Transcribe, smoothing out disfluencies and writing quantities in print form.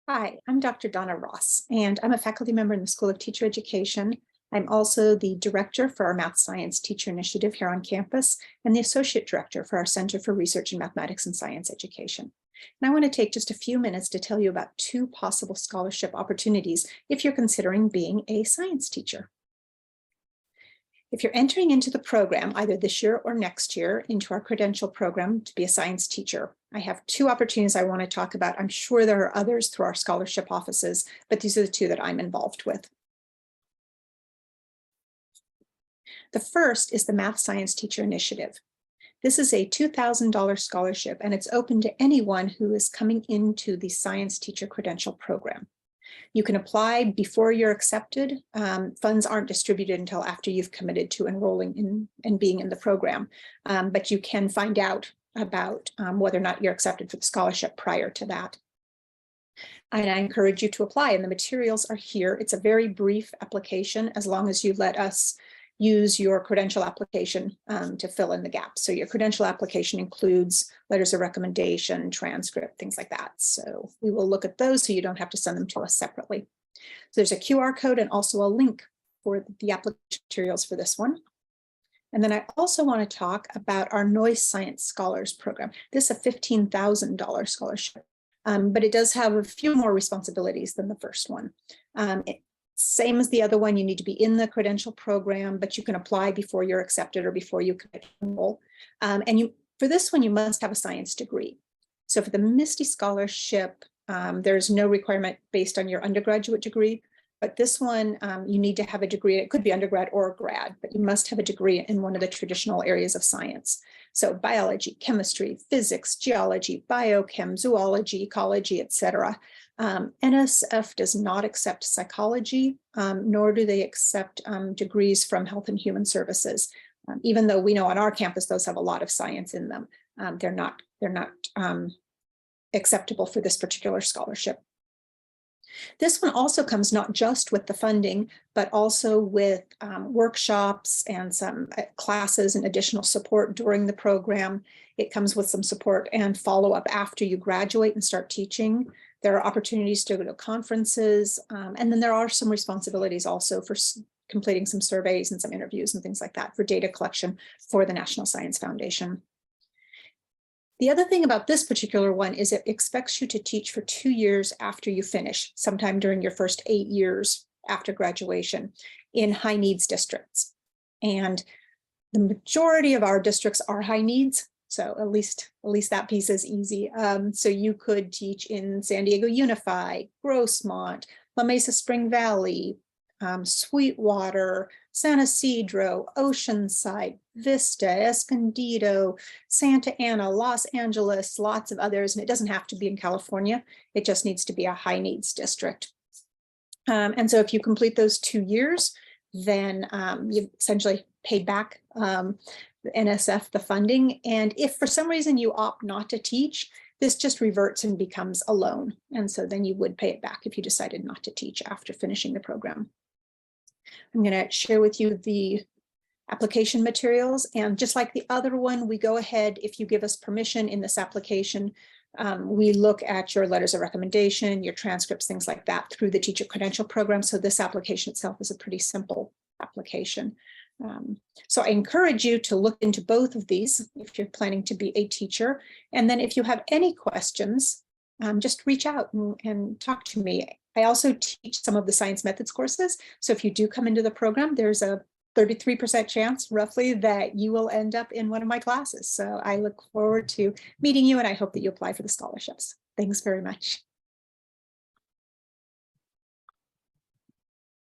Hi, I'm Dr. Donna Ross, and I'm a faculty member in the School of Teacher Education. I'm also the director for our Math Science Teacher Initiative here on campus and the associate director for our Center for Research in Mathematics and Science Education. And I want to take just a few minutes to tell you about two possible scholarship opportunities if you're considering being a science teacher. If you're entering into the program, either this year or next year, into our credential program to be a science teacher, I have two opportunities I want to talk about. I'm sure there are others through our scholarship offices, but these are the two that I'm involved with. The first is the Math Science Teacher Initiative. This is a $2,000 scholarship, and it's open to anyone who is coming into the Science Teacher Credential Program. You can apply before you're accepted. Funds aren't distributed until after you've committed to enrolling in and being in the program, but you can find out about whether or not you're accepted for the scholarship prior to that. And I encourage you to apply, and the materials are here. It's a very brief application as long as you let us use your credential application to fill in the gaps. So your credential application includes letters of recommendation, transcript, things like that. So we will look at those so you don't have to send them to us separately. So there's a QR code and also a link for the application materials for this one. And then I also want to talk about our Noise Science Scholars Program. This is a $15,000 scholarship, but it does have a few more responsibilities than the first one. Same as the other one, you need to be in the credential program, but you can apply before you're accepted or before you commit to enroll. For this one, you must have a science degree. So for the Misty Scholarship, there's no requirement based on your undergraduate degree, but this one, you need to have a degree. It could be undergrad or grad, but you must have a degree in one of the traditional areas of science. So biology, chemistry, physics, geology, biochem, zoology, ecology, etc. NSF does not accept psychology, nor do they accept degrees from Health and Human Services. Even though we know on our campus those have a lot of science in them, they're not acceptable for this particular scholarship. This one also comes not just with the funding, but also with workshops and some classes and additional support during the program. It comes with some support and follow-up after you graduate and start teaching. There are opportunities to go to conferences, and then there are some responsibilities also for completing some surveys and some interviews and things like that for data collection for the National Science Foundation. The other thing about this particular one is it expects you to teach for 2 years after you finish, sometime during your first 8 years after graduation in high needs districts. And the majority of our districts are high needs. So at least that piece is easy. So you could teach in San Diego Unified, Grossmont, La Mesa Spring Valley, Sweetwater, San Isidro, Oceanside, Vista, Escondido, Santa Ana, Los Angeles, lots of others. And it doesn't have to be in California. It just needs to be a high needs district. And so if you complete those 2 years, then you've essentially paid back the NSF, the funding. And if for some reason you opt not to teach, this just reverts and becomes a loan. And so then you would pay it back if you decided not to teach after finishing the program. I'm going to share with you the application materials. And just like the other one, we go ahead, if you give us permission in this application, we look at your letters of recommendation, your transcripts, things like that through the teacher credential program. So this application itself is a pretty simple application. So I encourage you to look into both of these if you're planning to be a teacher. And then if you have any questions, just reach out and talk to me. I also teach some of the science methods courses. So if you do come into the program, there's a 33% chance roughly that you will end up in one of my classes. So I look forward to meeting you, and I hope that you apply for the scholarships. Thanks very much.